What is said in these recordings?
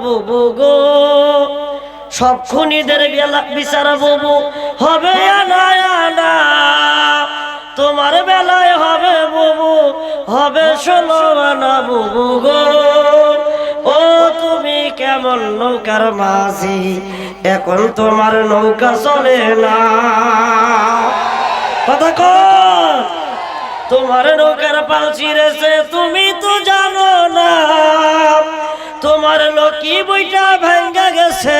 বুবু গো, সব খুনিদের বিচার বুবু হবে আনা আনা, তোমার বেলায় হবে বুবু হবে 16 আনা বুবু গো। ও তুমি কেমন নৌকার মাঝি, এখন তোমার নৌকা চলে না। কথা কর, তোমার নৌকার পাল ছিঁড়েছে তুমি তো জানো না, তোমার লকি বইটা ভাঙ্গা গেছে,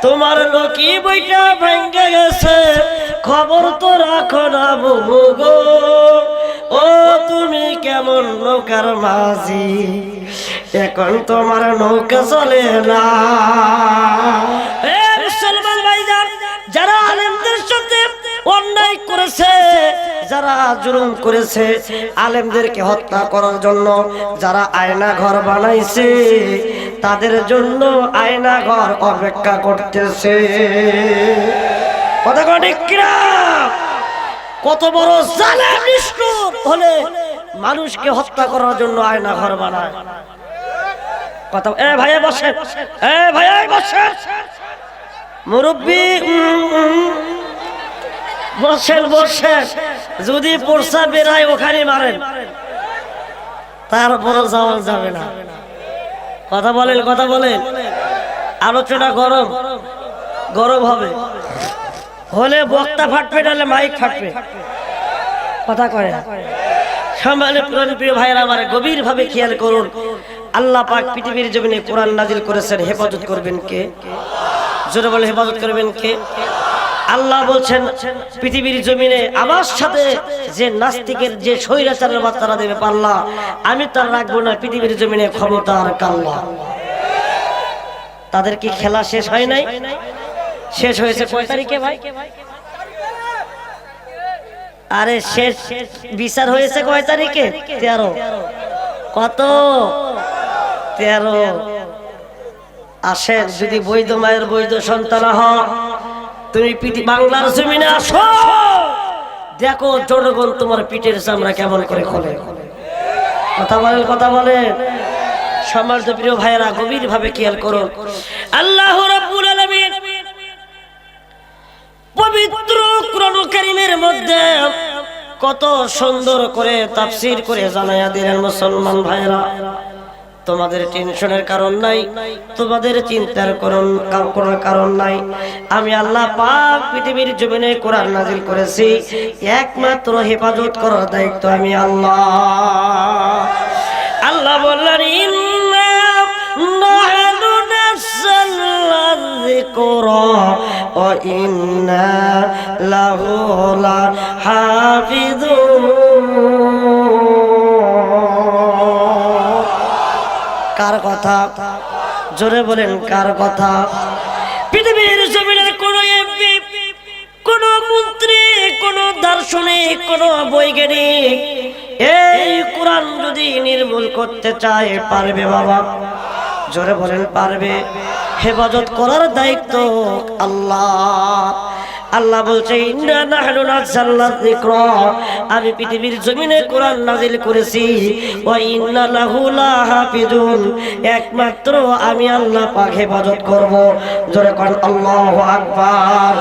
তোমার লকি বইটা ভাঙ্গা গেছে, খবর তো রাখো না বুবু গো। ও তুমি কেমন নৌকার মাঝি, এখন তোমার নৌকা চলে না। মুসলমান ভাইজান, যারা আলেমদের সাথে অন্যায় করেছে, যারা জুলুম করেছে, আলেমদেরকে হত্যা করার জন্য যারা আয়না ঘর বানাইছে, তাদের জন্য আয়না ঘর অপেক্ষা করতেছে। কথা ঠিক কিনা? কত বড় জালেম নিষ্ঠুর হলে মানুষকে হত্যা করার জন্য আয়না ঘর বানায়। কথা ভাইয়া বসে, ভাইয়া বসে, মুরব্বী বসেন বসেন, যদি পড়সা বেরায় ওখানে মারেন, তারপর যাওয়া যাবে না। কথা বলেন, কথা বলেন, আলোচনা গরম গরম হবে, হলে বক্তা ফাটবে, নাহলে মাইক ফাটবে। কথা কয় না। সম্মানিত প্রিয় ভাইরা আমার, গভীর ভাবে খেয়াল করুন, আল্লাহ পাক পৃথিবীর জমিনে কোরআন নাজিল করেছেন, হেফাজত করবেন কে? জোরে বলে, হেফাজত করবেন কে? আল্লাহ বলছেন পৃথিবীর জমিনে আমার সাথে যে নাস্তিকের, যে স্বৈরাচারের বার্তারা দেবে পাল্লা, আমি তার রাখবো না পৃথিবীর জমিনে ক্ষমতার কাল্লা। তাদের কি খেলা শেষ হয় নাই? শেষ হয়েছে কয় তারিখে ভাই? আরে শেষ বিচার হয়েছে কয় তারিখে? 13। কত? 13। আসেন, যদি বৈধ মায়ের বৈধ সন্তান হও, তুমি বাংলার জমিনে আসো, দেখো জনগণ তোমার পিঠের চামড়া কেমন করে খোলে। কথা বলেন, কথা বলেন। সম্মানিত প্রিয় ভাইয়েরা, গভীর ভাবে খেয়াল করুন, আল্লাহ রাব্বুল আলামিন পবিত্র কোরআন কারীমের মধ্যে কত সুন্দর করে তাফসীর করে জানায়া দিলেন। মুসলমান ভাইয়েরা, তোমাদের টেনশনের কারণ নাই, তোমাদের চিন্তার কোনো কারণ নাই। আমি আল্লাহ পাক পৃথিবীর জমিনে কোরআন নাজিল করেছি, একমাত্র হেফাজত করার দায়িত্ব আমি আল্লাহ। আল্লাহ বললেন, ইন্না নাহনু নাযালনা যিকরা ওয়া ইন্না লাহু লাহাফিযুন। কার কথা? জোরে বলেন, কার কথা? পৃথিবীর জমিনের কোন এমপি, কোন মন্ত্রী, কোন দার্শনিক, কোন বৈজ্ঞানিক এই কোরআন যদি নির্মূল করতে চায়, পারবে বাবা? জোরে বলেন, পারবে? হেফাজত করার দায়িত্ব আল্লাহ। আল্লাহ বলছে, ইন্না নাহনু নাযালনা যিকরা, আমি পৃথিবীর জমিনে কোরআন নাজিল করেছি, ওয়া ইন্না লাহু লাহাফিজুন, একমাত্র আমি আল্লাহ পাক হেফাজত করব। জোরে কোন আল্লাহু আকবার।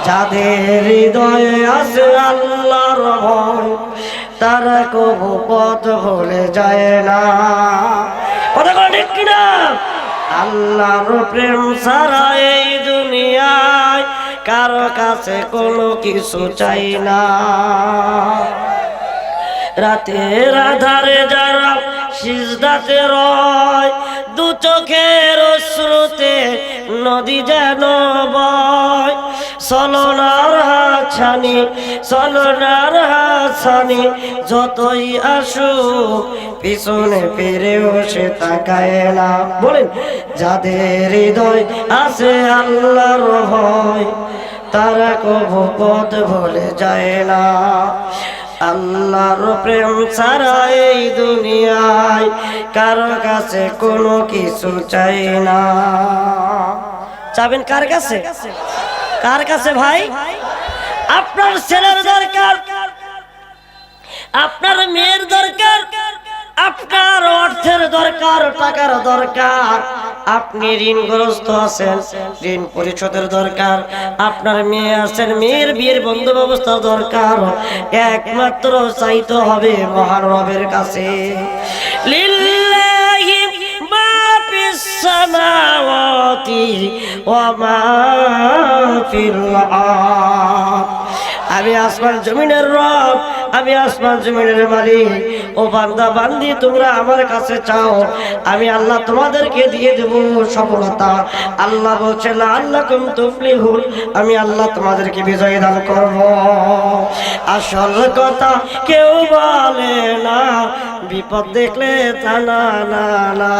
যাদের হৃদয়ে আছে আল্লাহর ভয়, তারা কবু পথ ভুলে যায় না। কথা ঠিক কিনা? আল্লাহর প্রেম ছাড়া এই দুনিয়ায় কারো কাছে কোনো কিছু চাই না। রাতের আধারে যারা সিজদাতে রয়, দু চোখের অশ্রুতে নদী যেন বয়, চলনার হাতছানি, চলনার হাতছানি যতই আসুক পিছনে ফিরেও সে তাকায় না। বলেন, যাদের হৃদয় আছে আল্লাহর ভয়, তারা কবু পথ ভুলে যায় না। আল্লাহর প্রেম ছাড়া এই দুনিয়ায় কারো কাছে কোনো কিছু চাই না। চাবেন কার কাছে? কার কাছে ভাই? আপনার ছেলের দরকার, আপনার মেয়ের দরকার, আপনার অর্থের দরকার, টাকার দরকার, আপনি ঋণগ্রস্ত আছেন, ঋণ পরিশোধের দরকার, আপনার মেয়ে আছেন, মেয়ের বিয়ের বন্ধ ব্যবস্থা দরকার, একমাত্র চাইতে হবে মহান রবের কাছে। লিল্লাহি মা ফিস সামাওয়াতি ওয়া মা ফিল আরদ। আমি আসমান জমিনের রব, আমি আসমান জমিনের মালিক। ও বান্দা বান্দি, তোমরা আমার কাছে চাও, আমি আল্লাহ তোমাদেরকে দিয়ে দেব সফলতা। আল্লাহ বলছে লাআল্লাকুম তুফলিহুন, আমি আল্লাহ তোমাদেরকে বিজয় দান করব। আসল কথা কেউ বলে না, বিপদ দেখলে তা না না না।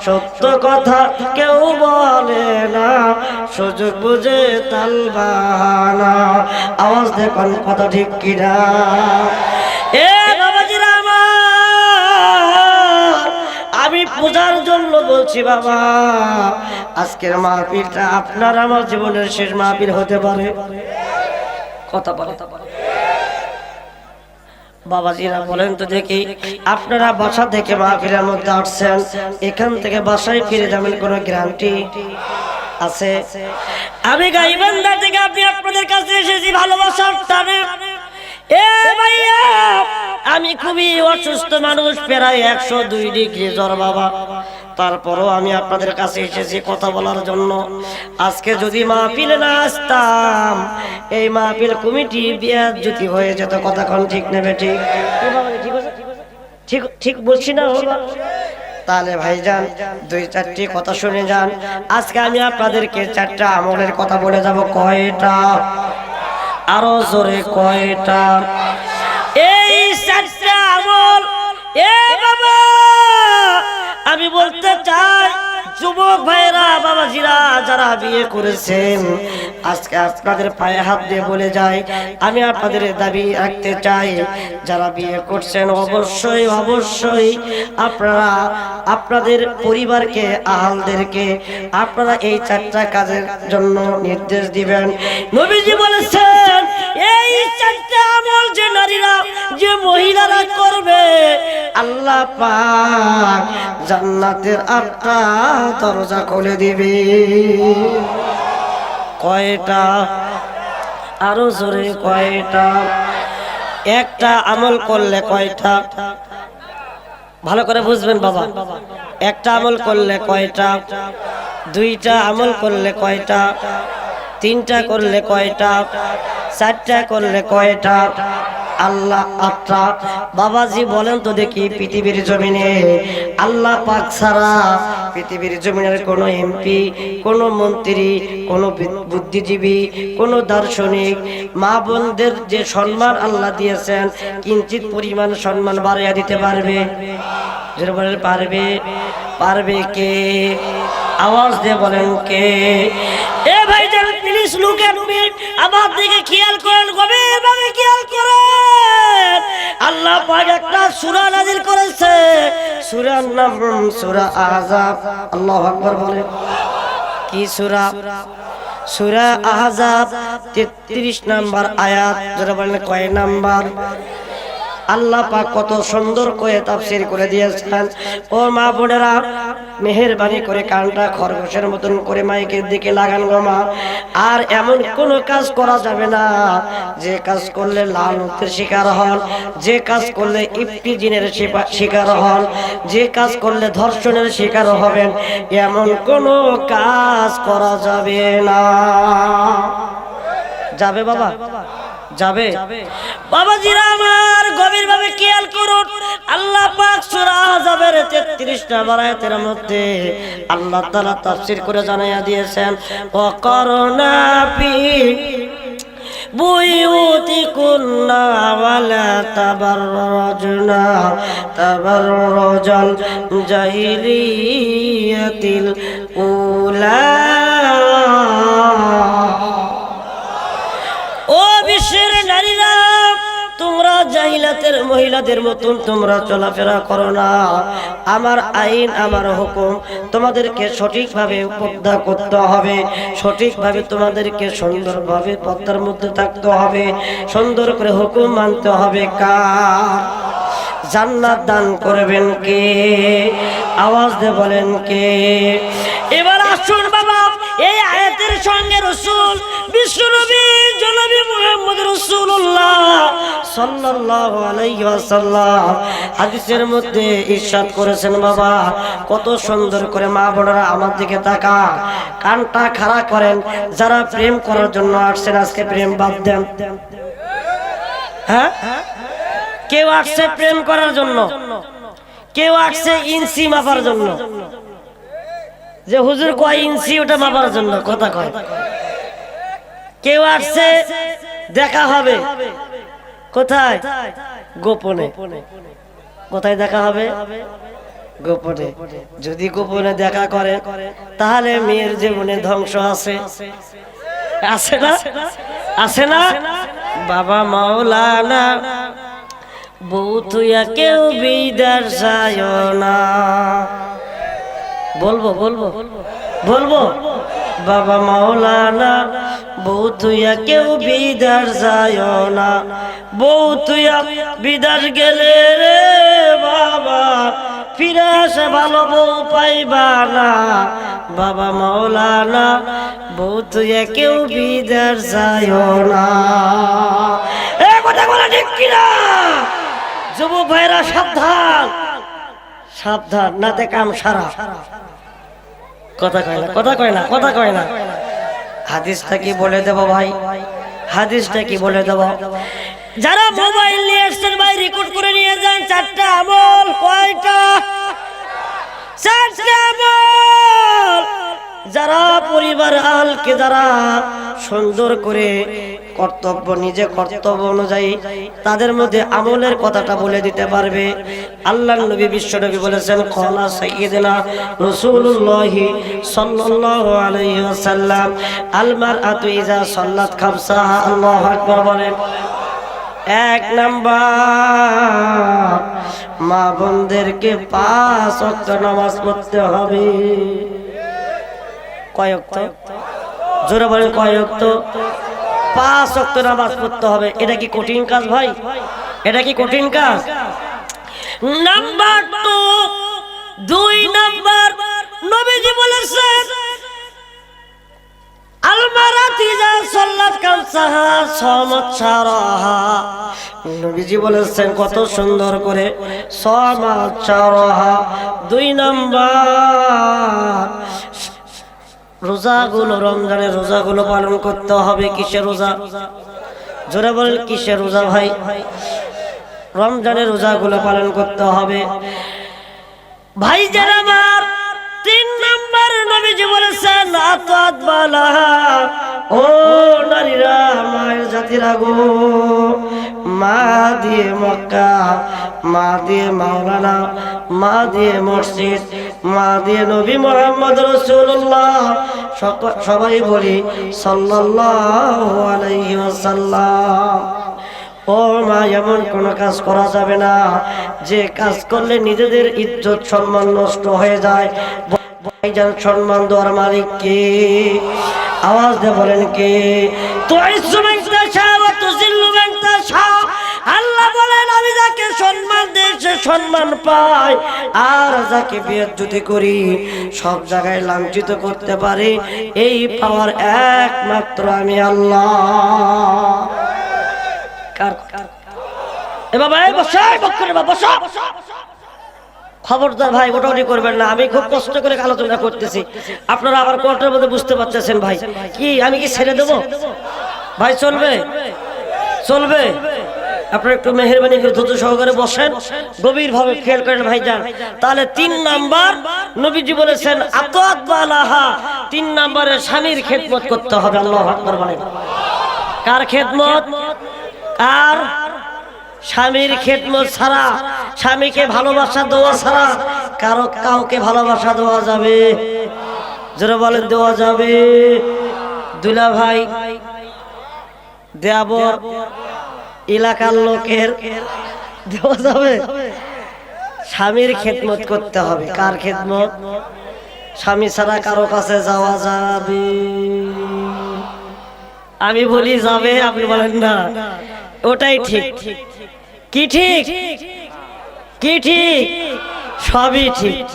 সত্য কথা কেউ বলে না, সুযোগ বুঝে তাল বাহানা। আওয়াজ দেখুন কথা ঠিক কিনা? এ বাবাজিরা আমার, আমি পূজার জন্য বলছি বাবা, আজকের মাহফিলটা আপনার আমার জীবনের শেষ মাহফিল হতে পারে। কথা বলে বাবাজিরা বলেন তো দেখি, আপনারা বাসা থেকে মাহফিলের মধ্যে আসছেন, এখান থেকে বাসায় ফিরে যাবেন কোনো গ্যারান্টি আছে? আমি গাইবান্ধা থেকে আপনি আপনাদের কাছে এসেছি ভালোবাসার টানে। এ ভাইয়া, আমি খুবই অসুস্থ মানুষ, প্রায় 102 ডিগ্রি জ্বর বাবা, তারপরও আমি আপনাদের কাছে এসেছি কথা বলার জন্য। আজকে যদি মাহফিলে না আসতাম, এই মাহফিল কমিটি বেয়াজ্জতি হয়ে যেত। কথা কোন ঠিক নেবে? ঠিক ঠিক ঠিক বলছি না? তাহলে ভাইজান 2-4টি কথা শুনে যান। আজকে আমি আপনাদেরকে 4টা আমলের কথা বলে যাব। কয়টা? আরো জোরে কয়টা? এই 4টা আমল। এ বাবা, আমি বলতে চাই যুবক ভাইরা, বাবাজিরা যারা বিয়ে করেছেন, আজকে আপনাদের পায়ে হাত দিয়ে বলে যায়, আমি আপনাদের দাবি রাখতে চাই, যারা বিয়ে করছেন অবশ্যই অবশ্যই আপনারা আপনাদের পরিবারকে, আহালদেরকে আপনারা এই 4টা কাজের জন্য নির্দেশ দিবেন। নবীজি বলেছেন, এই 4টা আমল যে নারীরা, যে মহিলারা করবে, আল্লাহ পাক জান্নাতের 8টা দরজা খুলে দিবে। কয়টা? আরো জোরে কয়টা? একটা আমল করলে কয়টা? ভালো করে বুঝবেন বাবা। একটা আমল করলে কয়টা? 2টা আমল করলে কয়টা? 3টা করলে কয়টা? 4টা করলে কয়টা? আল্লাহ 8টা। বাবাজি বলেন তো দেখি, পৃথিবীর জমিনে আল্লাহ পাক ছাড়া পৃথিবীর জমিনের কোনো এমপি, কোনো মন্ত্রী, কোনো বুদ্ধিজীবী, কোনো দার্শনিক মা বোনদের যে সম্মান আল্লাহ দিয়েছেন, কিঞ্চিত পরিমাণ সম্মান বাড়িয়ে দিতে পারবে? পারবে? পারবে কে? আওয়াজ দিয়ে বলেন কে? এ ভাইজান প্লিজ লুক এট মি, আমার দিকে খেয়াল করেন, গভীরভাবে খেয়াল করেন। আল্লাহ পাক একটা সূরা নাযিল করেছে, সূরার নাম সূরা আহজাব। আল্লাহু আকবার বলেন। কি সূরা? সূরা আহজাব 33 নম্বর আয়াত। যারা বলেন কয় নাম্বার? আল্লাহ পাক কত সুন্দর করে তাফসীর করে দিয়েছেন। ও মা বোনেরা, মেহেরবানি করে কানটা খরগোশের মতন করে মাইকের দিকে লাগান গো মা। আর এমন কোনো কাজ করা যাবে না যে কাজ করলে লানতের শিকার হন, যে কাজ করলে ইফতিজিনের শিকার হন, যে কাজ করলে ধর্ষণের শিকার হবেন, এমন কোনো কাজ করা যাবে না। যাবে বাবা? যাবে? বাবাজিরা আমার, গভীরভাবে খেয়াল করুন। আল্লাহ পাক সূরা আহজাবের 33 নম্বর আয়াতের মধ্যে আল্লাহ তাআলা তাফসীর করে জানাইয়া দিয়েছেন, ওয়াকারনা ফি বুয়ুতিকুন্না ওয়ালা তাবাররাজনা তাবাররাজাল জাহিলিয়াতিল উলা। ও বিশ্বের নারীরা, তোমরা জাহিলাতের মহিলাদের মতন তোমরা চলাফেরা করো না। আমার আইন, আমার হুকুম, তোমাদেরকে সঠিকভাবে পর্দা করতে হবে, সঠিকভাবে তোমাদেরকে সুন্দরভাবে পর্দার মধ্যে থাকতে হবে, সুন্দর করে হুকুম মানতে হবে। কার? জান্নাত দান করবেন কে? আওয়াজ দিয়ে বলেন কে? এবার আসুন বাবা, এই আয়াতের সঙ্গে রাসূল বিশ্বনবী জনাবে মুহাম্মদ রাসূলুল্লাহ সাল্লাল্লাহু আলাইহি ওয়াসাল্লাম হাদিসের মধ্যে ইরশাদ করেছেন বাবা, কত সুন্দর করে মা বোনেরা আমার দিকে তাকা, কানটা খাড়া করেন। যারা প্রেম করার জন্য আসছেন আজকে প্রেম বাদ দেন। হ্যাঁ, কেউ আসছে প্রেম করার জন্য, কেউ আসছে ইঞ্চি মাপার জন্য, যে হুজুর কয় ইঞ্চি ওটা মাপার জন্য কথা কয়। কেউ আসছে দেখা হবে, কোথায়? গোপনে। কোথায় দেখা হবে? গোপনে। যদি গোপনে দেখা করে তাহলে মেয়ের জীবনে ধ্বংস আছে, আছে না? আছে না? বাবা মাওলানা বউ তুইয়া কেউ বিদার যায় না। বলবো বলবো বলবো বাবা মাওলানা বউ তুইয়া কেউ বিদার যায় না, বউ তুইয়া বিদার গেলে রে বাবা ফিরে আসে ভালো বউ পাইবা না। বাবা মাওলানা বউ তুইয়া কেউ বিদার যায় না। এ কথা বলা ঠিক কিনা? যুবক ভাইরা সাবধান, সাবধান, নাতে কাম সারা। কথা কয় না, কথা কয় না, কথা কয় না। হাদিসটা কি বলে দেব ভাই? হাদিসটা কি বলে দেব? যারা মোবাইল নিয়ে এসছেন ভাই রেকর্ড করে নিয়ে যান। 4টা আমল। কয়টা? 4টা আমল। যারা পরিবার আলকে যারা সুন্দর করে কর্তব্য, নিজে কর্তব্য অনুযায়ী তাদের মধ্যে আমলের কথাটা বলে দিতে পারবে। আল্লাহর নবী বিশ্বনবী বলেছেন, ক্বালা সাইয়্যিদুনা রাসূলুল্লাহ সাল্লাল্লাহু আলাইহি ওয়াসাল্লাম আল মারআতু ইযা সাল্লাত খামসাহা। আল্লাহু আকবার বলেন। 1 নাম্বার, মা বোনদেরকে 5 ওয়াক্ত নামাজ পড়তে হবে। কয় ওয়াক্ত? জোরে বলেন, কয় ওয়াক্ত? 5 ওয়াক্ত নামাজ পড়তে হবে। এটা কি কঠিন কাজ ভাই? এটা কি কঠিন কাজ? নাম্বার 2 নাম্বার, নবীজি বলেছেন আল মারাতু ইযা সাল্লাত খামসাহা সামাত শারাহা। নবীজি বলেছেন কত সুন্দর করে সামাত শারাহা। 2 নাম্বার, রোজাগুলো, রমজানের রোজাগুলো পালন করতে হবে। কিসের রোজা? জোরে বলেন, কিসের রোজা ভাই? রমজানের রোজাগুলো পালন করতে হবে ভাই। যারা আমার 3 নাম্বার, নবীজি বলেছেন আতাত বালাহা। ও নারীরা, মায়ের জাতিরা গো, মা দিয়ে মক্কা, মা দিয়ে মাওলানা, মা দিয়ে মসজিদ, মা দিয়ে নবী মুহাম্মদ রাসূলুল্লাহ, সবাই বলি সাল্লাল্লাহু আলাইহি ওয়াসাল্লাম। ও মা, এমন কোন কাজ করা যাবে না যে কাজ করলে নিজেদের ইজ্জত সম্মান নষ্ট হয়ে যায়। ভাইজান, সম্মান দেওয়ার মালিক কে? আওয়াজ দিয়ে বলেন কে? আল্লাহ বলেন, আমি যাকে সম্মান দেই সে সম্মান পায়, আর যাকে বেইজ্জতি করি সব জায়গায় লাঞ্ছিত করতে পারি। এই পাওয়ার একমাত্র আমি আল্লাহ। খবরদার ভাই, ওটাওটি করবেন না। আমি খুব কষ্ট করে আলোচনা করতেছি, আপনারা আবার কোর্টের মধ্যে বুঝতে পারতেছেন ভাই। কি আমি কি ছেড়ে দেবো ভাই? চলবে? চলবে? আপনারা একটু মেহেরবানি করে ধৈর্য সহকারে বসেন, গভীর ভাবে খেয়াল করেন ভাইজান। তাহলে 3 নাম্বার, নবীজি বলেছেন আতাত বালাহা। 3 নম্বরে স্বামীর খেদমত করতে হবে। আল্লাহু আকবার বলেন। কার খেদমত? কার? স্বামীর খেদমত ছাড়া, স্বামীকে ভালোবাসা দেওয়া ছাড়া কাউকে ভালোবাসা দেওয়া যাবে? যারা বলেন দেওয়া যাবে? দুলা ভাই, দেবর, এলাকার লোকের দেওয়া যাবে? স্বামীর খেদমত করতে হবে। কার খেদমত? স্বামী ছাড়া কারো কাছে যাওয়া যাবে? আমি বলি যাবে, আপনি বলেন না। ওটাই ঠিক। কি ঠিক? কি ঠিক? সবই ঠিক।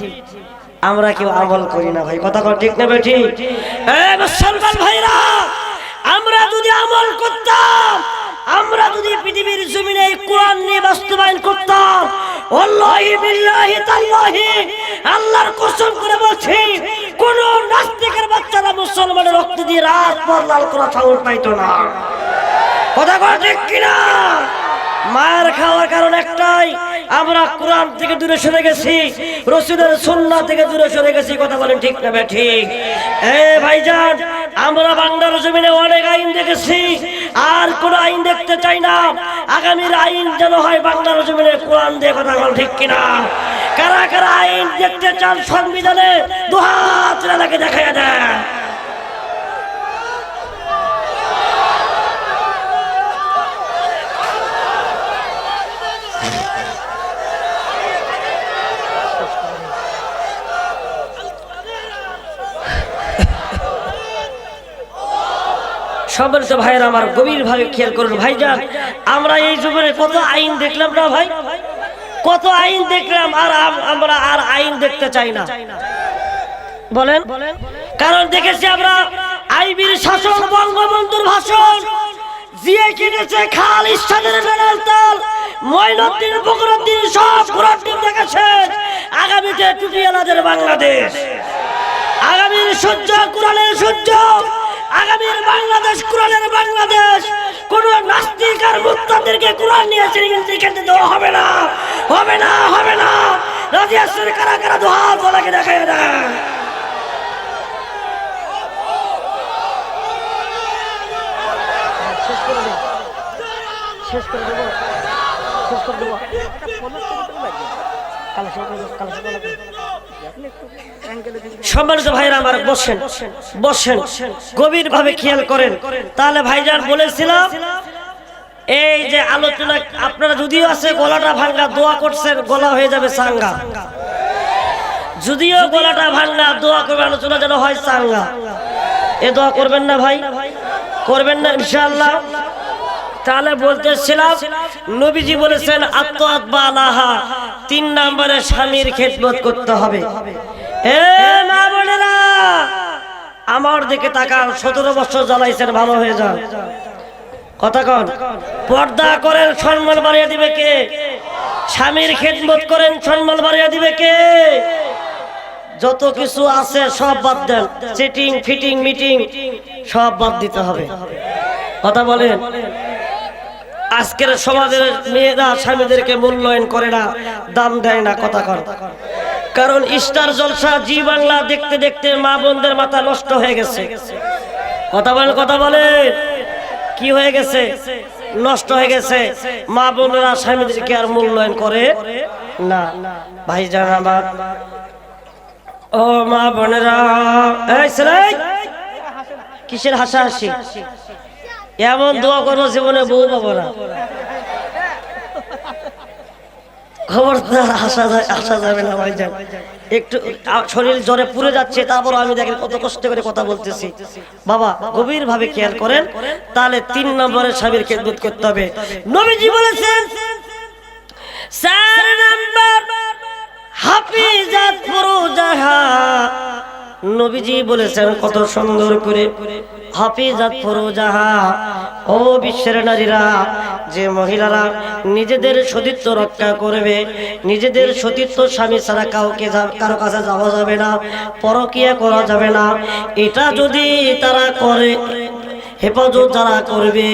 আমরা কেউ আমল করি না ভাই, কথা ঠিক নেবে ঠিক? মুসলমান ভাইরা, আমরা যদি আমল করতাম, আমরা যদি পৃথিবীর জমিনে কোরআন নিয়ে বাস্তবায়ন করতাম, ওয়াল্লাহি বিল্লাহি তাল্লাহি, আল্লাহর কসম করে বলছি, কোন নাস্তিকের বাচ্চারা মুসলমানের রক্ত দিয়ে রাত পর লাল করা চাউল পাইতো না। কথা ঠিক কিনা? মার খাওয়ার কারণ একটাই, আমরা কোরআন থেকে দূরে সরে গেছি, রাসূলের সুন্নাহ থেকে দূরে সরে গেছি। কথা বলেন ঠিক না ঠিক? ভাইজান, আমরা বাংলার জমিনে অনেক আইন দেখেছি, আর কোন আইন দেখতে চাই না। আগামীর আইন যেন হয় বাংলার জমিনে কোরআন দিয়ে। কথা বলেন ঠিক কিনা? কারা কারা আইন দেখতে চান সংবিধানে দুহাত লাগে দেখাইয়া দেয়। সম্মানিত ভাইয়েরা আমার, গভীর ভাবে খেয়াল করুন ভাইজান, আমরা এই যুগে কত আইন দেখলাম না ভাই, কত আইন দেখলাম, আর আমরা আর আইন দেখতে চাই না। বলেন, কারণ দেখেছি আমরা আইবির শাসন, বঙ্গবন্ধুর ভাষণ, জিয়ে কিনেছে খাল, ইসলামের মেনালতাল, মঈনুদ্দিন, ফখরুদ্দিন সব কোরআন দেখেছেন। আগামীতে টুটিয়ালাদের বাংলাদেশ, আগামীর সূর্য কোরআনের সূর্য, আগামীর বাংলাদেশ কোরআনের বাংলাদেশ। কোন নাস্তিক আর মুত্তাদিরকে কোরআন নিয়ে চিন্তা দেওয়া হবে না, হবে না, হবে না। রাজি আছেন কারা কারা? দুহাত বলাকে দেখায় না। শেষ করে দেব, শেষ করে দেব। সম্মানিত ভাইরা আমার, বসেন বসেন, গভীর ভাবে খেয়াল করেন। তাহলে ভাইজান বলেছিলাম, এই যে আলোচনা আপনারা যদিও আছে গলাটা ভাঙ্গা, দোয়া করছেন গলা হয়ে যাবে চাঙ্গা। যদিও গলাটা ভাঙ্গা, দোয়া করবেন আলোচনা যেন হয় চাঙ্গা। এ দোয়া করবেন না ভাই? করবেন না ইনশাআল্লাহ? তাহলে বলতেছিলাম, নবীজি বলেছেন আত্মাত বালাহা, 3 নম্বরে স্বামীর খেদমত করতে হবে। মা বোনেরা আমার দিকে তাকান, 17 বছর জ্বালাইছেন, ভালো হয়ে যান। কথা কন, পর্দা করেন, সম্মান বাড়িয়ে দিবে কে? স্বামীর খেদমত করেন, সম্মান বাড়িয়ে দিবে কে? যত কিছু আছে সব বাদ দেন, চিটিং ফিটিং মিটিং সব বাদ দিতে হবে। কথা বলেন, আজকের সমাজের মেয়েরা স্বামীদেরকে মূল্যায়ন করে না, দাম দেয় না। কথা কর, কারণ স্টার জলসা, জি বাংলা দেখতে দেখতে মা বোনদের মাথা নষ্ট হয়ে গেছে। কথা বলেন, কথা বলেন, কি হয়ে গেছে? নষ্ট হয়ে গেছে। মা বোনেরা স্বামীদেরকে আর মূল্যায়ন করে না। ভাইজান আমার, ও মা বোনেরা, এই ছেলে কিসের হাসাহাসি? এমন দোয়া করবো জীবনে বউ পাবো না। খবরদার আসা যাবে না ভাইজান। একটু শরীর জ্বরে পুড়ে যাচ্ছে, তারপর আমি দেখেন কত কষ্ট করে কথা বলতেছি। বাবা গভীর ভাবে খেয়াল করেন। তাহলে 3 নম্বরে স্বামীর খেদমত করতে হবে। নবীজি বলেছেন 4 নম্বর হাফিজাত ফুরুজাহা। নবীজি বলেছেন কত সুন্দর করে, হাফিজাত ফুরুজাহা। ও বিশ্বের নারীরা, যে মহিলারা নিজেদের সতীত্ব রক্ষা করবে, নিজেদের সতীত্ব স্বামী ছাড়া কাউকে কারো কাছে যাওয়া যাবে না, পরকিয়া করা যাবে না, এটা যদি তারা করে, হেফাজত যারা করবে,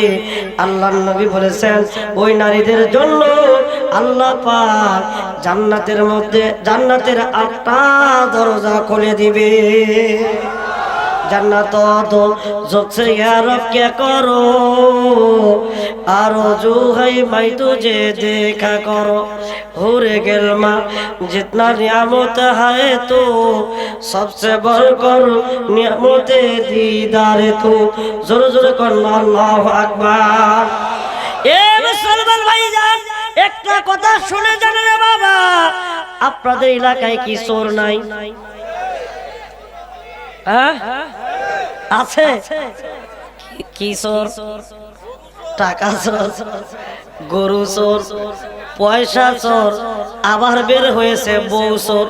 আল্লাহর নবী বলেছেন ওই নারীদের জন্য আল্লাহ পাক জান্নাতের মধ্যে জান্নাতের 8টা দরজা খুলে দিবে। जन्नत तो जुबसे यारब क्या करो आरज़ू है मैं तुझे देखा करो हुरे गिलमा जितना नियामत है तो सबसे बढ़कर नियामत दीदार तू जोर जोर करना अल्लाहु अकबर। ए मुसलमान भाईजान একটা কথা শুনে জানেন বাবা, আপনাদের এলাকায় কি চোর নাই? আছে কি চোর? টাকা চোর, গরু চোর, পয়সা চোর, আবার বের হয়েছে বউ চোর।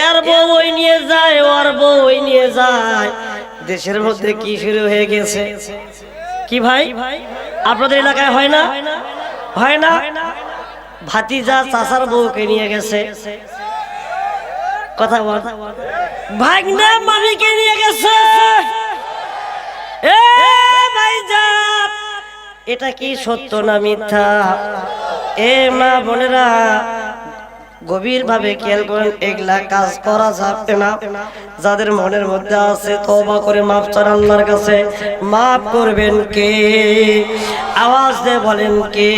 এর বউ ওই নিয়ে যায়, ওর বউ ওই নিয়ে যায়। দেশের মধ্যে কি শুরু হয়ে গেছে? কি ভাই আপনাদের এলাকায় হয় না? হয় না? ভাতিজা চাচার বউকে নিয়ে গেছে, কথা বল। ভাগনা মামিকে নিয়ে গেছে। এ ভাইজান, এটা কি সত্য না মিথ্যা? এ মা বোনেরা, গভীর ভাবে খেয়াল করেন, এগুলা কাজ করা যাবে না। যাদের মনের মধ্যে আছে তওবা করে মাফ চান আল্লাহর কাছে। মাফ করবেন কে? আওয়াজ দিয়ে বলেন কে?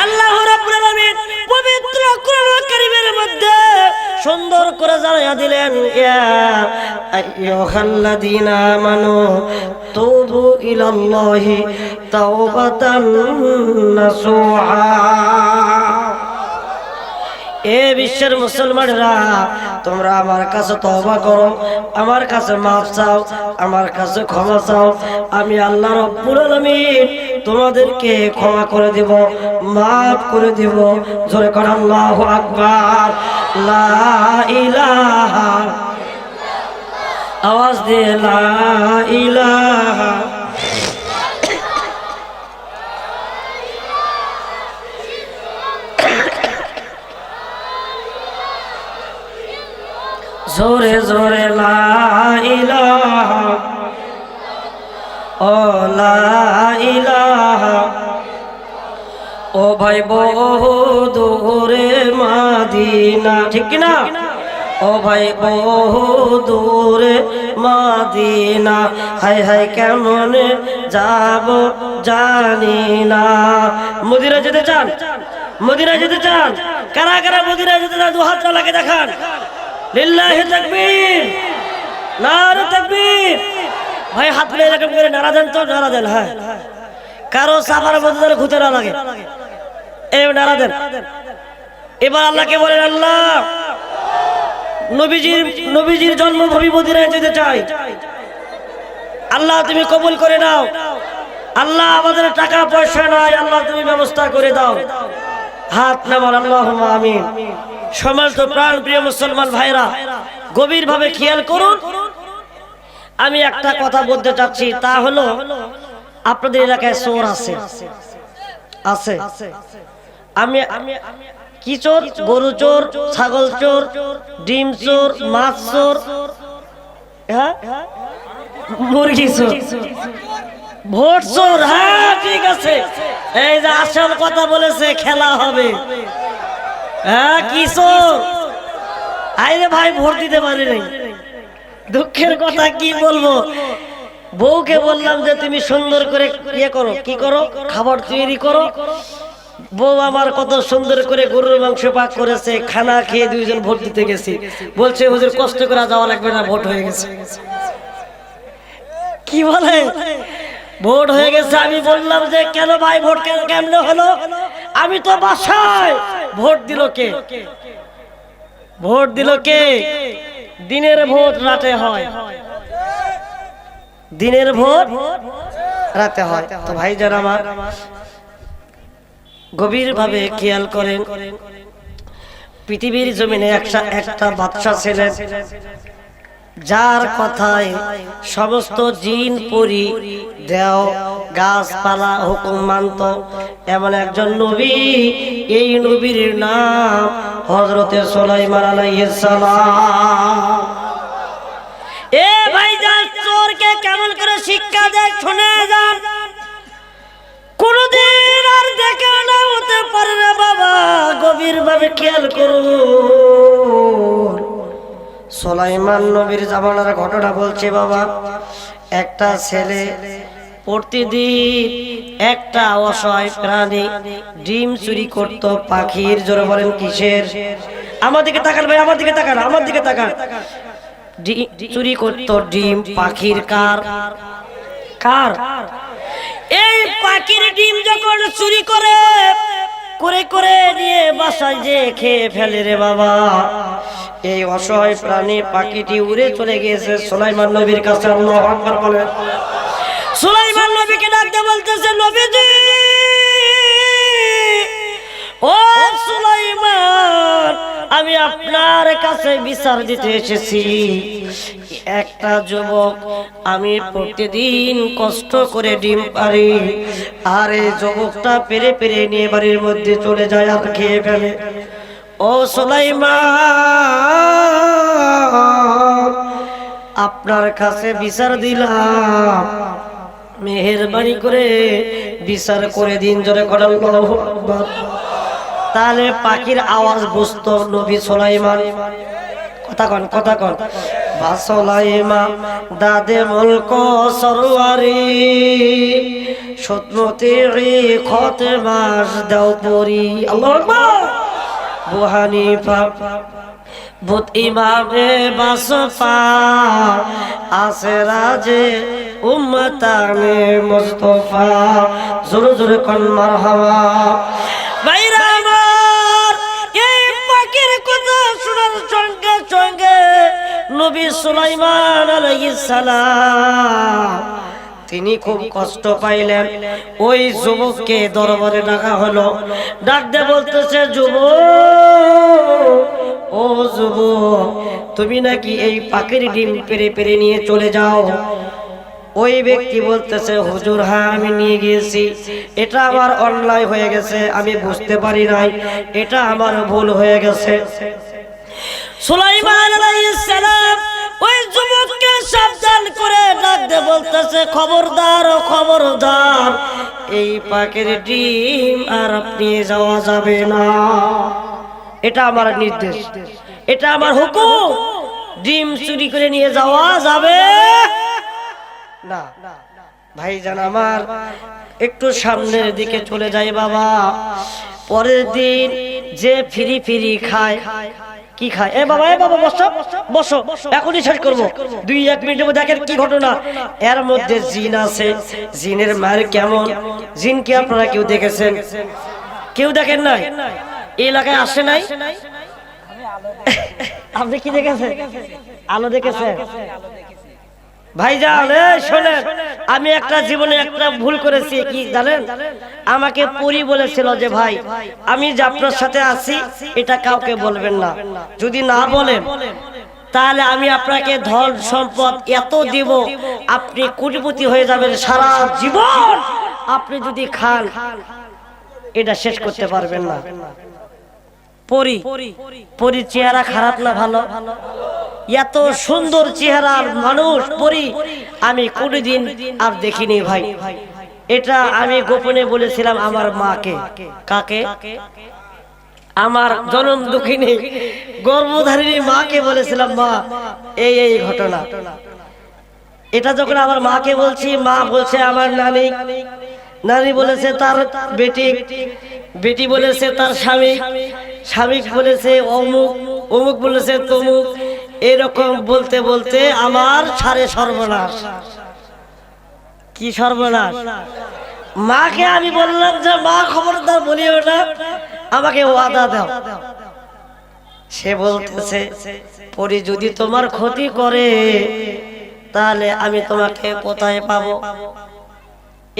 আল্লাহ রাব্বুল আলামিন পবিত্র কোরআন কারীমের মধ্যে সুন্দর করে জানাইয়া দিলেন, ইয়া আইয়ুহাল্লাযীনা আমানু তুবু ইলাল্লাহি তাওবাতান নাসুহা। এ বিশ্বের মুসলমানরা, তোমরা আমার কাছে তওবা করো, আমার কাছে মাফ চাও, আমার কাছে ক্ষমা চাও। আমি আল্লাহ রাব্বুল আলামিন তোমাদেরকে ক্ষমা করে দেব, মাফ করে দেব। জোরে করে আল্লাহু আকবার। লা ইলাহা, আওয়াজ দিয়ে লা ইলাহা। জোরে জোরে লা ইলাহা, ও লা ইলাহা। ও ভাই বহু দূরে মাদিনা, ঠিক না? ও ভাই বহু দূরে মাদিনা, হায় হায় কেমন যাব জানি না। মদিনা যেতে চান? মদিনা যেতে চান? কারা কারা মদিনা যেতে চান? দু হাত লাগে দেখান। লিল্লাহি তাকবীর, নারে তাকবীর। ভাই হাত মিলে এরকম করে নারা দেন তো, নারা দেন। হ্যাঁ, কারো সাফার মধ্যে ঘুরতে না লাগে, এই নারা দেন। এবার আল্লাহকে বলেন, আল্লাহ নবীজির জন্মভূমি মদিনায় যেতে চাই, আল্লাহ তুমি কবুল করে নাও। আল্লাহ আমাদের টাকা পয়সা নাই, আল্লাহ তুমি ব্যবস্থা করে দাও। হাত নামান, আল্লাহুম্মা আমিন। সমাজ প্রাণ প্রিয় মুসলমান ভাইরা, গভীর ভাবে খেয়াল করুন। আমি একটা কথা বলতে চাচ্ছি, তা হলো আপনাদের এলাকায় চোর আছে? আছে? আমি কি চোর? গরু চোর, ছাগল চোর, ডিম চোর, মাছ চোর, হ্যাঁ মুরগি চোর, ভোট চোর। হ্যাঁ ঠিক আছে, এই যে আসল কথা বলেছে, খেলা হবে। হ্যাঁ কি চোর? আইরে ভাই ভোট দিতে পারি নাই, দুঃখের কথা কি বলবো। বউকে বললাম যে তুমি সুন্দর করে ইয়ে করো, কি করো, খাবার তৈরি করো। বউ আমার কত সুন্দর করে গরুর মাংস পাক করেছে, খানা খেয়ে দুইজন ভোট দিতে গেছি। বলছে হুজুর কষ্ট করে যাওয়া লাগবে না, ভোট হয়ে গেছে। কি বলে? ভোট হয়ে গেছে। আমি বললাম যে কেন ভাই ভোট কেমনে হলো? আমি তো বাসায়। ভোট দিল কে? ভোট দিল কে? দিনের ভোট রাতে হয়, দিনের ভোট রাতে হয়। তো ভাই যারা আমার গভীর ভাবে খেয়াল করেন, পৃথিবীর জমিনে একটা বাদশা ছিলেন, যার কথায় সমস্ত জিন পরি দেও গাছপালা হুকুম মানত। এমন একজন নবী, এই নবীর নাম হযরতে সুলাইমান আলাইহিস সালাম। এ ভাইজান, চোরকে কেমন করে শিক্ষা দেয় শুনে যান। কোনদিন আর দেখে না হতে পারে না বাবা, গভীর ভাবে খেয়াল করুন। সুলাইমান নবীর জামানার ঘটনা বলছে বাবা। একটা ছেলে প্রতিদিন একটা অসহায় প্রাণী ডিম চুরি করত পাখির। জোরে বলেন কিসের? আমার দিকে তাকান ভাই, আমার দিকে তাকান, আমার দিকে তাকান। চুরি করত ডিম পাখির। কার? কার? এই পাখির ডিম যখন চুরি করে করে করে নিয়ে বাসায় যে খেয়ে ফেলে রে বাবা, এই অসহায় প্রাণী পাখিটি উড়ে চলে গিয়েছে সুলাইমান নবীর কাছে। আল্লাহু আকবার বলেন। সুলাইমান নবীকে ডাকতে বলতেছে, নবীজি ও সুলাইমান, আমি আপনার কাছে বিচার দিতে এসেছি। একটা যুবক, আমি প্রতিদিন কষ্ট করে ডিম পারি, আর এই যুবকটা পেরে পেরে নিয়ে বাড়ির মধ্যে চলে যায় আর খেয়ে ফেলে। ও সুলাইমান, আপনার কাছে বিচার দিলাম, মেহেরবানি করে বিচার করে দিন। জোরে করে আল্লাহু আকবার। তাহলে পাখির আওয়াজ বুঝতো নবী সুলাইমান। কথা কন, কথা কন। বা সুলাইমান দাদে মুলক সরওয়ারি, সতমতি খতে মাস দাও পরি। আল্লাহু আকবার। আবু হানিফা বুত ইমামে বাসফা, আছে রাজে উম্মতানে মুস্তাফা। জোরে জোরে কোন মারহাবা। ভাইরা আমার, এই পাখির কথা শোনার সঙ্গে সঙ্গে নবী সুলাইমান আলাইহিস সালাম তিনি খুব কষ্ট পাইলেন। ওই যুবককে দরবারে ডাকা হলো। ডাক দিয়ে বলতেছে, যুবক, ও যুবক, তুমি নাকি এই পাখির ডিম পেরে পেরে নিয়ে চলে যাও। ওই ব্যক্তি বলতেছে, হুজুর, হ্যাঁ আমি নিয়ে গিয়েছি, এটা আমার অন্যায় হয়ে গেছে, আমি বুঝতে পারি নাই, এটা আমার ভুল হয়ে গেছে। সুলাইমান আলাইহিস সালাম ওই যুবককে সাবধান করে ডাক দিয়ে বলতেছে, খবরদার, ও খবরদার, এই পাখির ডিম আর নিয়ে যাওয়া যাবে না। এটা আমার নির্দেশ, এটা আমার হুকুম। ডিম চুরি করে নিয়ে যাওয়া যাবে না। ভাইজান আমার, একটু সামনের দিকে চলে যাই বাবা। পরের দিন যে ফিরি ফিরি খায়, কি খায়? এ বাবা, এ বাবা, বসো বসো, এখনই শেষ করবো, 2-1 মিনিটের মধ্যে। দেখেন কি ঘটনা। এর মধ্যে জিন আছে। জিনের মায়ের কেমন? জিন কি আপনারা কেউ দেখেছেন? কেউ দেখেন নাই? এই এলাকায় আসে নাই? আপনি কি দেখেছেন? আলো দেখেছেন? ভাইজান শোনেন, আমি একটা জীবনে একটা ভুল করেছি। কি জানেন? আমাকে পরি বলেছিল যে, ভাই, আমি যে আপনার সাথে আছি এটা কাউকে বলবেন না, যদি না বলেন তাহলে আমি আপনাকে ধন সম্পদ এত দিব, আপনি কোটিপতি হয়ে যাবেন, সারা জীবন আপনি যদি খান এটা শেষ করতে পারবেন না। পরি পরি চেহারা খারাপ না ভালো? এত সুন্দর চেহারার মানুষ পরি আমি কোনদিন আর দেখিনি ভাই। এটা আমি গোপনে বলেছিলাম আমার মাকে। কাকে? আমার জনম দুঃখিনী গর্ভধারিণী মাকে বলেছিলাম, মা, এই এই ঘটনা। এটা যখন আমার মাকে বলছি, মা বলছে আমার নানি, নানি বলেছে তার বেটি, বেটি বলেছে তার স্বামী, স্বামী বলেছে অমুক, অমুক বলেছে তমুক। এরকম বলতে বলতে আমার সারে সর্বনাশ। কি সর্বনাশ? মাকে আমি বললাম যে, মা, খবরদার বলিও না, আমাকে ওয়াদা দাও। সে বলতেছে, পরি যদি তোমার ক্ষতি করে তাহলে আমি তোমাকে কোথায় পাবো?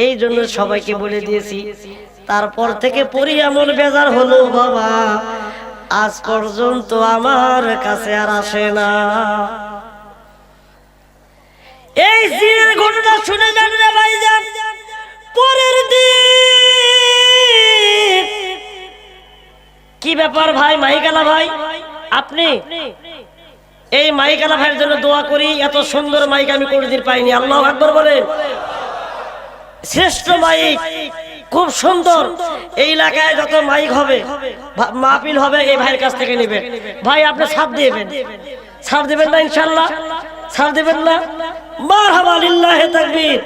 এই জন্য সবাইকে বলে দিয়েছি। তারপর থেকে পরি এমন বেজার হলো বাবা, আজ পর্যন্ত আমার কাছে আর আসে না। এই জিনের ঘটনা শুনে যান রে ভাইজান। পরের দিন, কি ব্যাপার ভাই মাইকালা ভাই, আপনি? এই মাইকালা ভাইয়ের জন্য দোয়া করি, এত সুন্দর মাইক আমি কোনদিন পাইনি। আল্লাহু আকবার বলেন। শ্রেষ্ঠ মাইক, খুব সুন্দর। এই এলাকায় যত মাইক হবে, মাহফিল হবে, এই ভাইয়ের কাছ থেকে নেবেন। ভাই আপনি ছাড় দিবেন, ছাড় দিবেন না? ইনশাআল্লাহ ছাড় দিবেন না? মারহাবা, লিল্লাহি তাকবীর।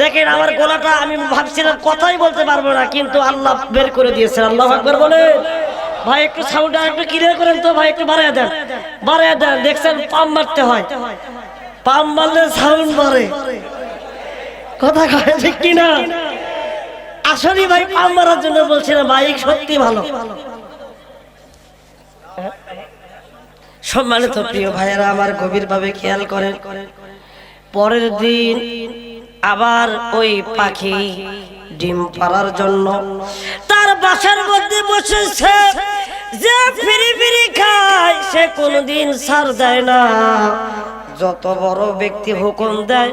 দেখেন আমার গলাটা, আমি ভাবছিলাম কথাই বলতে পারবো না, কিন্তু আল্লাহ বের করে দিয়েছেন। আল্লাহু আকবার বলেন। ভাই একটু সাউন্ডটা একটু ক্লিয়ার করেন তো ভাই, একটু বাড়ায় দেন, বাড়ায় দেন। দেখছেন পাম মারতে হয়, পাম মারলে সাউন্ড বাড়ে। কথা কয় ঠিক কিনা? আসলে ভাই পাম মারার জন্য বলছি না, মাইক সত্যি ভালো। সম্মানিত প্রিয় ভাইয়েরা আমার, গভীর ভাবে খেয়াল করেন। পরের দিন আবার ওই পাখি ডিম পাড়ার জন্য তার বাসার মধ্যে বসেছে, যে ফিরি ফিরি খায় সে কোনদিন ছাড় দেয় না। যত বড় ব্যক্তি হুকুম দেয়,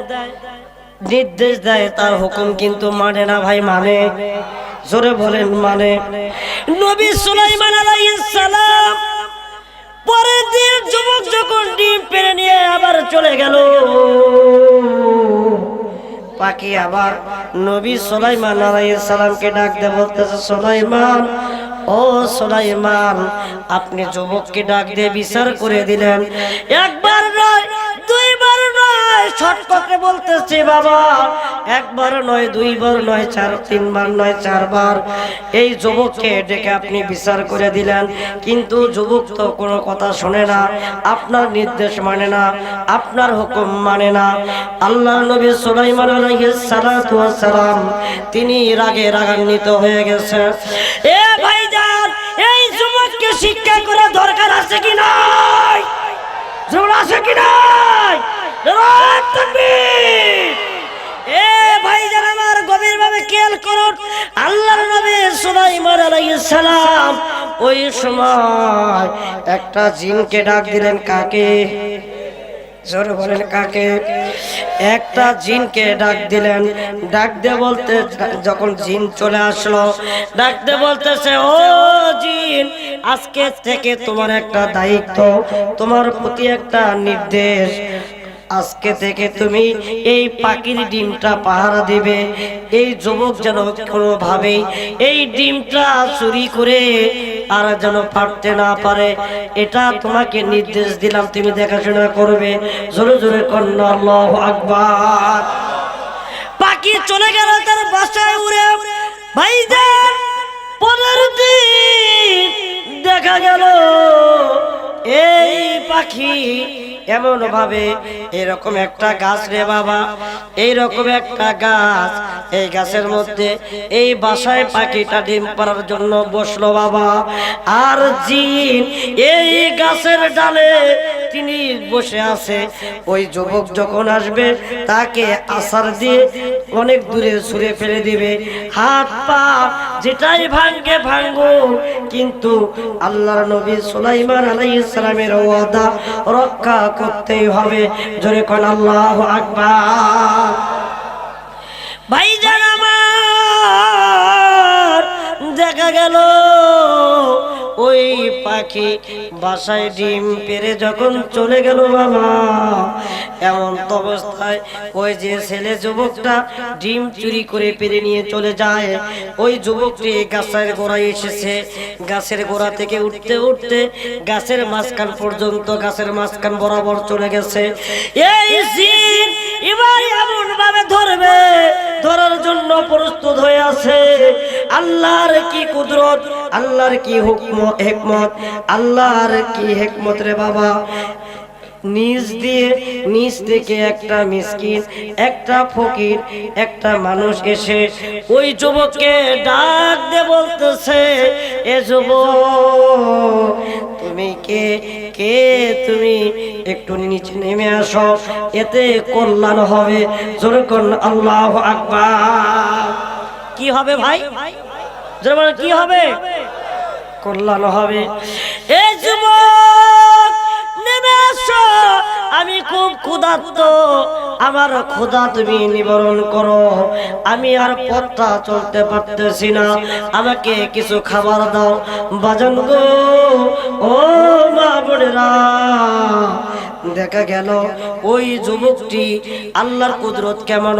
নির্দেশ দেয়, তার হুকুম কিন্তু মানে না ভাই। মানে, জোরে বলেন মানে। নবী সুলাইমান আলাইহিস সালাম পরের দিন যুবক যখন ডিম পেড়ে নিয়ে আবার চলে গেল, পাখি আবার নবী সুলাইমান আলাইহিস সালামকে ডাক দিয়ে বলতেছে, সুলাইমান, ও সুলাইমান, আপনি যুবককে ডাক দিয়ে বিচার করে দিলেন। একবার নয়, দুইবার নয়, শর্টকাটে বলতেছে বাবা, একবার নয়, দুইবার নয়, তিনবার নয়, চারবার এই যুবককে ডেকে আপনি বিচার করে দিলেন, কিন্তু যুবক তো কোনো কথা শোনে না, আপনার নির্দেশ মানে না, আপনার হুকুম মানে না। আল্লাহর নবী সুলাইমান আলাইহিস সালাতু ওয়াস সালাম তিনি রাগে রাগান্বিত হয়ে গেছে। এ ভাইজান, এই যুবককে শিক্ষা করা দরকার আছে কি নাই? জোর আছে কি নাই? নারায়ে তাকবীর। এ ভাইজান আমার, গভীরভাবে খেয়াল করুন। আল্লাহর নবী সুলাইমান আলাইহিস সালাম ওই সময় একটা জিনকে ডাক দিলেন। কাকে? জোরে বলেন কাকে? একটা জিনকে ডাক দিলেন। ডাক দিয়ে বলতে, যখন জিন চলে আসলো, ডাক দিয়ে বলতেছে, ও জিন, আজকে থেকে তোমার একটা দায়িত্ব, তোমার প্রতি একটা নির্দেশ। আজকে থেকে তুমি এই পাখির ডিমটা পাহারা দিবে। এই যুবক যেন কোনোভাবে এই ডিমটা চুরি করে আর যেন পারতে না পারে, এটা তোমাকে নির্দেশ দিলাম, তুমি দেখাশোনা করবে। জোরে জোরে কন্যা আল্লাহু আকবার। পাখি চলে গেল তার বাসায় উড়ে। ভাইজান, 15 দিন দেখা গেল এই পাখি এমন ভাবে, এরকম একটা গাছ রে বাবা, এইরকম একটা গাছ, এই গাছের মধ্যে এই বাসায় পাখিটা ডিম পাড়ার জন্য বসলো বাবা। আর জিন এই গাছের ডালে তিনি বসে আছে। ওই যুবক যখন আসবে তাকে আছাড় দিয়ে অনেক দূরে ছুঁড়ে ফেলে দিবে। হাত পা যেটাই ভাঙ্গে ভাঙ্গো, কিন্তু আল্লাহর নবী সুলাইমান আলাইহিস সালামের ওয়াদা রক্ষা করতেই হবে। জোরে কোন আল্লাহু আকবার। ভাইজান আমার, দেখা গেল ওই পাখি বাসায় ডিম পেড়ে যখন চলে গেল বাবা, এমন অবস্থায় ওই যে ছেলে যুবকটা ডিম চুরি করে পেড়ে নিয়ে চলে যায়, ওই যুবকটি গাছের গোড়ায় এসেছে। গাছের গোড়া থেকে উঠতে উঠতে গাছের মাঝখান পর্যন্ত, গাছের মাঝখান বরাবর চলে গেছে। এই জিন এবার এমন ভাবে ধরবে, ধরার জন্য প্রস্তুত হয়ে আছে। আল্লাহর কি কুদরত, আল্লাহর কি হিকমত, আল্লাহর কি হিকমত রে বাবা। নিজ থেকে একটা মিসকিন, একটা ফকির, একটা মানুষ এসে ওই যুবককে ডাক দিয়ে বলতেছে, এ যুবক, তুমি কে? তুমি একটু নিচে নেমে আসো, এতে কল্যাণ হবে। জোরে করুন আল্লাহু আকবার। কি হবে ভাই? জোরে বলেন কি হবে? কল্যাণ হবে। এই যুবক, নেমে আসো, আমি খুব ক্ষুধার্ত, আমার ক্ষুধা তুমি নিবারণ করো, আমি আর পথটা চলতে পারতেছি না, আমাকে কিছু খাবার দাও। বাজান গো, ও মা বোনেরা, দেখা গেল ওই যুবকটি আল্লাহর কুদরত কেমন,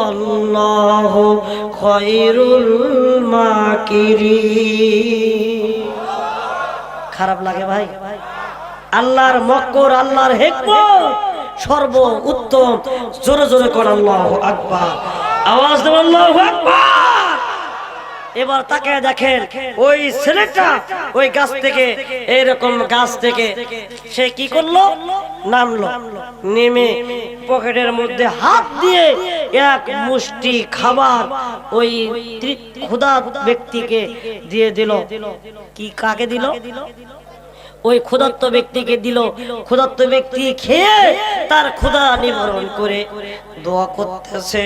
আল্লাহু খায়রুল মাকিরিন। খারাপ লাগে ভাই? আল্লাহর মক্কর, আল্লাহর হিকমত সর্ব উত্তম। জোরে জোরে কর আল্লাহু আকবার। আওয়াজ দেন আল্লাহু আকবার। এবার তাকে দেখেন, ওই ছেলেটা ওই গাছ থেকে, এইরকম গাছ থেকে সে কি করলো? নামলো। নেমে পকেটের মধ্যে হাত দিয়ে এক মুষ্টি খাবার ওই ক্ষুধা ব্যক্তিকে দিয়ে দিল। কি কাকে দিল? ওই ক্ষুধার্ত ব্যক্তিকে দিল। ক্ষুধার্ত ব্যক্তি খেয়ে তার ক্ষুধা নিবারণ করে দোয়া করতেছে,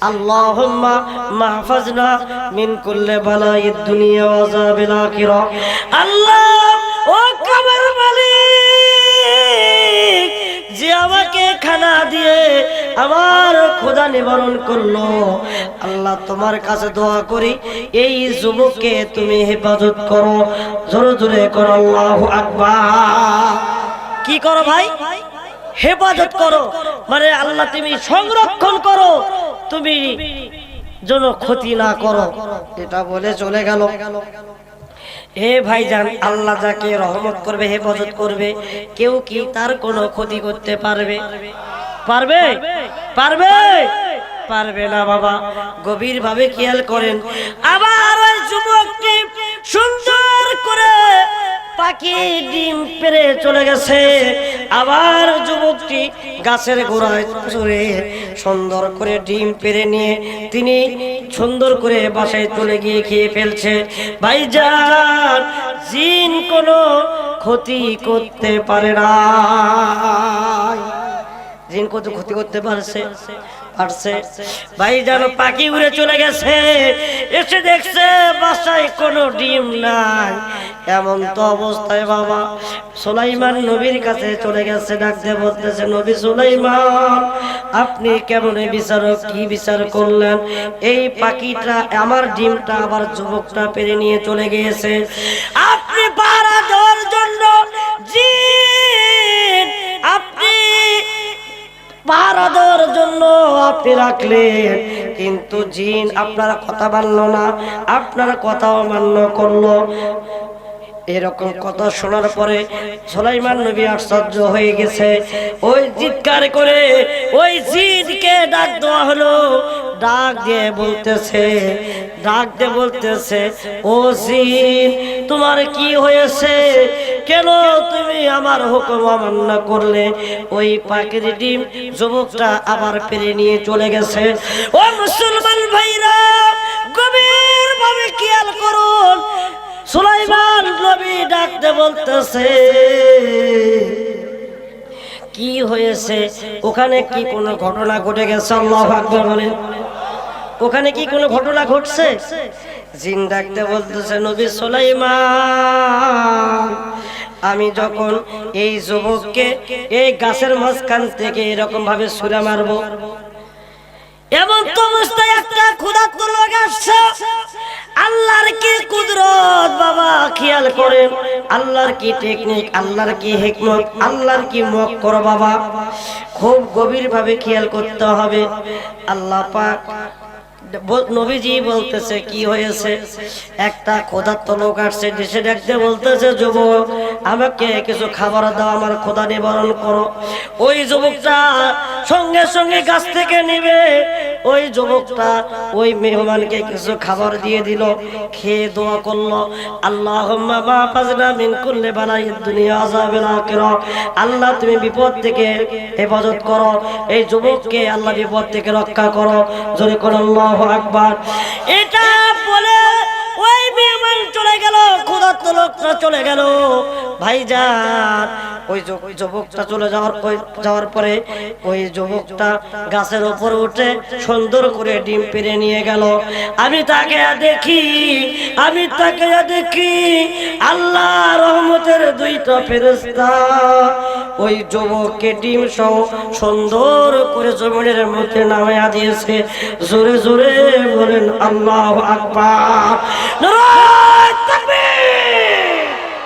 আল্লাহুম্মা মাহফাজনা মিন কুল্লি বালাইদ দুনিয়া ওয়া আযাবিল আখিরা। আল্লাহ ও কবর মালিক, যে আমাকে খানা দিয়ে আমার ক্ষুধা নিবারণ করলো, আল্লাহ তোমার কাছে দোয়া করি এই যুবককে তুমি হেফাজত করো। জোরে জোরে করো আল্লাহু আকবার। কি করো ভাই? হেফাজত করো, মানে আল্লাহ তুমি সংরক্ষণ করো, তুমি যেন ক্ষতি না করো, এটা বলে চলে গেল। হে ভাইজান, আল্লাহ যাকে রহমত করবে, হেফাজত করবে, কেউ কি তার কোনো ক্ষতি করতে পারবে? পারবে? পারবে? পারবে না বাবা। গভীর ভাবে খেয়াল করেন। আবার ওই যুবকটি সুন্দর করে পাখি ডিম পেড়ে চলে গেছে। আবার যুবকটি গাছের গোড়ায় চড়ে সুন্দর করে ডিম পেড়ে নিয়ে তিনি সুন্দর করে বাসায় চলে গিয়ে খেয়ে ফেলছে। ভাইজান, জিন কোনো ক্ষতি করতে পারে না। জিন কত ক্ষতি করতে পারছে? ভাইজান, পাখি উড়ে চলে গেছে, এসে দেখছে বাসায় কোনো ডিম নাই। এমন তো অবস্থায় বাবা সুলাইমান নবীর কাছে চলে গেছে, ডাকতে বলতেছে, নবী সুলাইমান, আপনি কেমন বিচারক, কি বিচার করলেন? এই পাখিটা আমার ডিমটা আবার যুবকটা পেরে নিয়ে চলে গিয়েছে। আপনি পাহারা দেওয়ার জন্য জিন, আপনি পাহারা দেওয়ার জন্য আপনি রাখলেন, কিন্তু জিন আপনার কথা মানলো না, আপনার কথাও মান্য করলো। এরকম কথা শোনার পরে সুলাইমান নবী আশ্চর্য হয়ে গেছে। ওই চিৎকার করে ওই জিনকে ডাক দেওয়া হলো। ডাক দিয়ে বলতেছে, ও জিন, তোমার কি হয়েছে? কেন তুমি আমার হুকুম অমান্য করলে? ওই পাখির ডিম যুবকটা আবার পেরে নিয়ে চলে গেছে। ও মুসলমান ভাইরা, গভীর ভাবে খেয়াল করুন। সুলাইমান নবী ডাকতে বলতেছে, কি হয়েছে? ওখানে কি কোনো ঘটনা ঘটে গেছে? আল্লাহু আকবার বলেন। ওখানে কি কোনো ঘটনা ঘটছে? জিন ডাকতে বলতেছে, নবী সুলাইমান, আমি যখন এই যুবককে এই গাছের মাঝখান থেকে এরকম ভাবে ছুঁড়ে মারবো, এমন তো অবস্থায় একটা ক্ষুধার্ত লোক আসছে। আল্লাহর কি কুদরত বাবা, খেয়াল করেন। আল্লাহর কি টেকনিক, আল্লাহর কি হিকমত, আল্লাহর কি মক্কর বাবা, খুব গভীর ভাবে খেয়াল করতে হবে। আল্লাহ পাক নবীজি বলতেছে, কি হয়েছে? একটা ক্ষুধার্ত লোক আসছে, দেশে দেখতে বলতেছে, যুবক, আমাকে কিছু খাবার দাও, আমার ক্ষুধা নিবারণ করো। ওই যুবকটা সঙ্গে সঙ্গে গাছ থেকে নিবে। ওই যুবকটা ওই মেহমানকে কিছু খাবার দিয়ে দিল, খেয়ে দোয়া করলো, আল্লাহুম্মা মাহফাজনা মিন কুল্লি বালাইদ দুনিয়া ওয়া আযাবিল আখিরা। আল্লাহ তুমি বিপদ থেকে হেফাজত করো, এই যুবককে আল্লাহ বিপদ থেকে রক্ষা করো। জোরে করো আল্লাহু আকবার। এটা বলে ওই মেহমান চলে গেল, ক্ষুধার্ত লোকটা চলে গেল। ভাইজান, ওই যুবকটা চলে যাওয়ার পরে ওই যুবকটা গাছের উপর উঠে সুন্দর করে ডিম পেড়ে নিয়ে গেল। আমি তাকে দেখি আল্লাহ রহমতের দুইটা ফেরেশতা ওই যুবককে ডিম সহ সুন্দর করে জমিনের মধ্যে নামায়া দিয়েছে। জোরে জোরে বলেন আল্লাহু আকবার।